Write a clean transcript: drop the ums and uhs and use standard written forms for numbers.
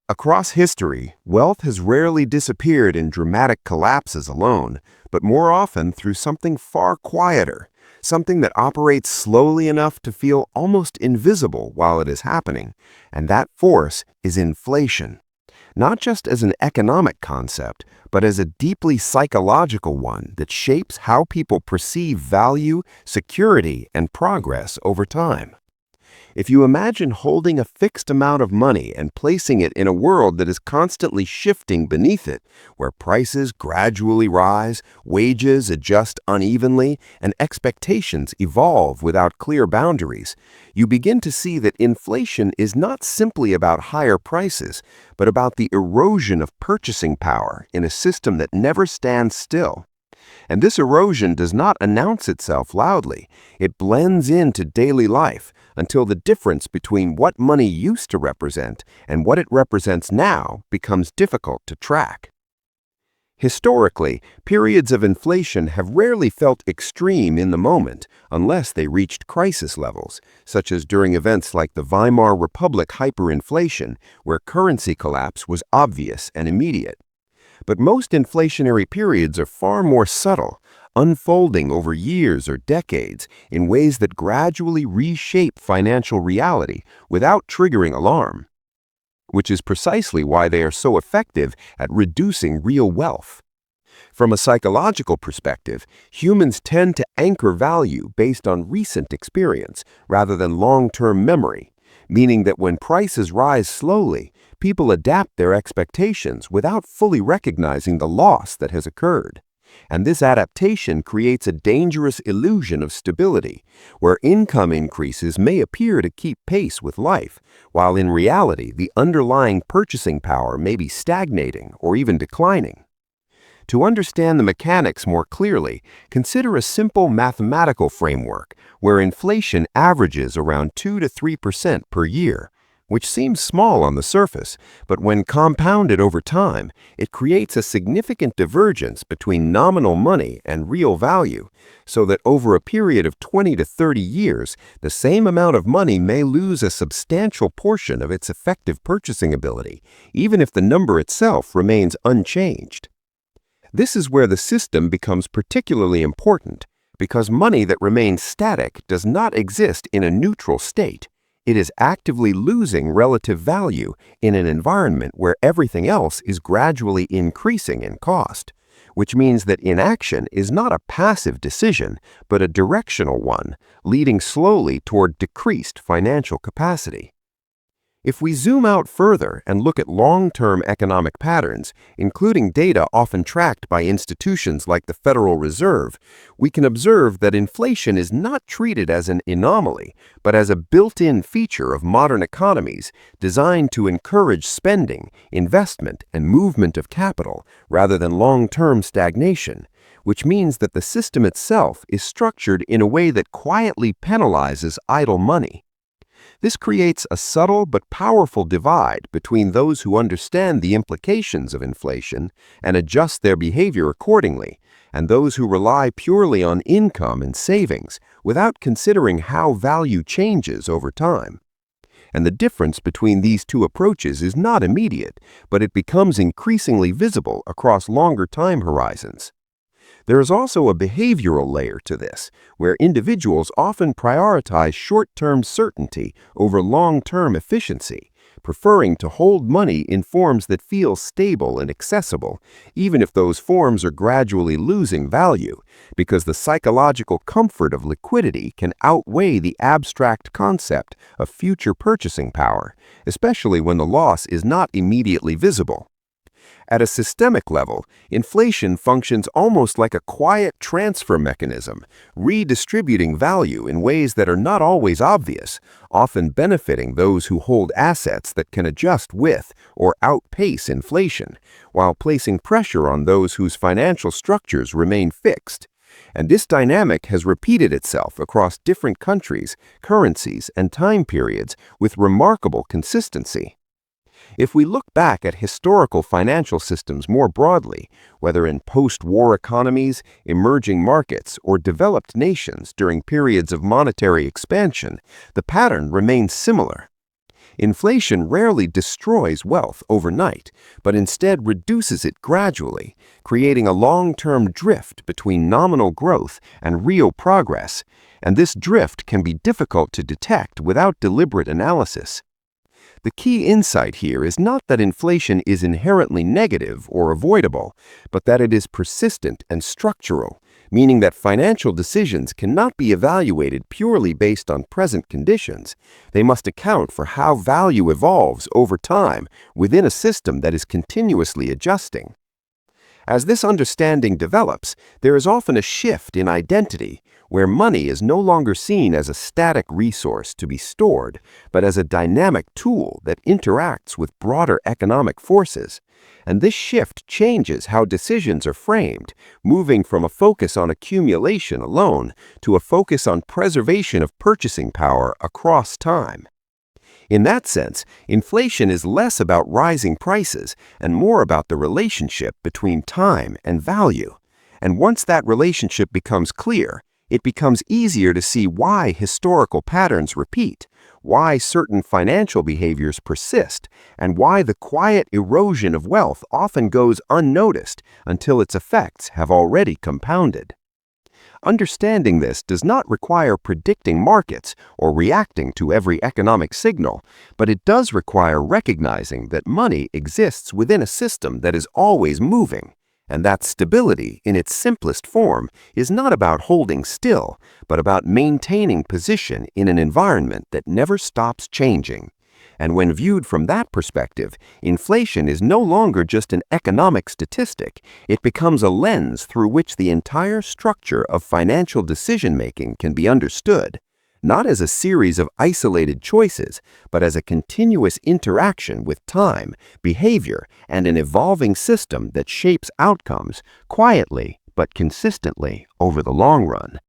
Across history, wealth has rarely disappeared in dramatic collapses alone, but more often through something far quieter, something that operates slowly enough to feel almost invisible while it is happening, and that force is inflation. Not just as an economic concept, but as a deeply psychological one that shapes how people perceive value, security, and progress over time. If you imagine holding a fixed amount of money and placing it in a world that is constantly shifting beneath it, where prices gradually rise, wages adjust unevenly, and expectations evolve without clear boundaries, you begin to see that inflation is not simply about higher prices, but about the erosion of purchasing power in a system that never stands still. And this erosion does not announce itself loudly. It blends into daily life until the difference between what money used to represent and what it represents now becomes difficult to track. Historically, periods of inflation have rarely felt extreme in the moment unless they reached crisis levels, such as during events like the Weimar Republic hyperinflation, where currency collapse was obvious and immediate. But most inflationary periods are far more subtle, unfolding over years or decades in ways that gradually reshape financial reality without triggering alarm, which is precisely why they are so effective at reducing real wealth. From a psychological perspective, humans tend to anchor value based on recent experience rather than long-term memory, meaning that when prices rise slowly, people adapt their expectations without fully recognizing the loss that has occurred. And this adaptation creates a dangerous illusion of stability, where income increases may appear to keep pace with life, while in reality the underlying purchasing power may be stagnating or even declining. To understand the mechanics more clearly, consider a simple mathematical framework where inflation averages around 2 to 3% per year, which seems small on the surface, but when compounded over time, it creates a significant divergence between nominal money and real value, so that over a period of 20 to 30 years, the same amount of money may lose a substantial portion of its effective purchasing ability, even if the number itself remains unchanged. This is where the system becomes particularly important, because money that remains static does not exist in a neutral state. It is actively losing relative value in an environment where everything else is gradually increasing in cost, which means that inaction is not a passive decision, but a directional one, leading slowly toward decreased financial capacity. If we zoom out further and look at long-term economic patterns, including data often tracked by institutions like the Federal Reserve, we can observe that inflation is not treated as an anomaly, but as a built-in feature of modern economies designed to encourage spending, investment, and movement of capital rather than long-term stagnation, which means that the system itself is structured in a way that quietly penalizes idle money. This creates a subtle but powerful divide between those who understand the implications of inflation and adjust their behavior accordingly, and those who rely purely on income and savings without considering how value changes over time. And the difference between these two approaches is not immediate, but it becomes increasingly visible across longer time horizons. There is also a behavioral layer to this, where individuals often prioritize short-term certainty over long-term efficiency, preferring to hold money in forms that feel stable and accessible, even if those forms are gradually losing value, because the psychological comfort of liquidity can outweigh the abstract concept of future purchasing power, especially when the loss is not immediately visible. At a systemic level, inflation functions almost like a quiet transfer mechanism, redistributing value in ways that are not always obvious, often benefiting those who hold assets that can adjust with or outpace inflation, while placing pressure on those whose financial structures remain fixed. And this dynamic has repeated itself across different countries, currencies, and time periods with remarkable consistency. If we look back at historical financial systems more broadly, whether in post-war economies, emerging markets, or developed nations during periods of monetary expansion, the pattern remains similar. Inflation rarely destroys wealth overnight, but instead reduces it gradually, creating a long-term drift between nominal growth and real progress, and this drift can be difficult to detect without deliberate analysis. The key insight here is not that inflation is inherently negative or avoidable, but that it is persistent and structural, meaning that financial decisions cannot be evaluated purely based on present conditions. They must account for how value evolves over time within a system that is continuously adjusting. As this understanding develops, there is often a shift in identity, where money is no longer seen as a static resource to be stored, but as a dynamic tool that interacts with broader economic forces. And this shift changes how decisions are framed, moving from a focus on accumulation alone to a focus on preservation of purchasing power across time. In that sense, inflation is less about rising prices and more about the relationship between time and value. And once that relationship becomes clear, it becomes easier to see why historical patterns repeat, why certain financial behaviors persist, and why the quiet erosion of wealth often goes unnoticed until its effects have already compounded. Understanding this does not require predicting markets or reacting to every economic signal, but it does require recognizing that money exists within a system that is always moving, and that stability, in its simplest form, is not about holding still, but about maintaining position in an environment that never stops changing. And when viewed from that perspective, inflation is no longer just an economic statistic. It becomes a lens through which the entire structure of financial decision-making can be understood, not as a series of isolated choices, but as a continuous interaction with time, behavior, and an evolving system that shapes outcomes quietly but consistently over the long run.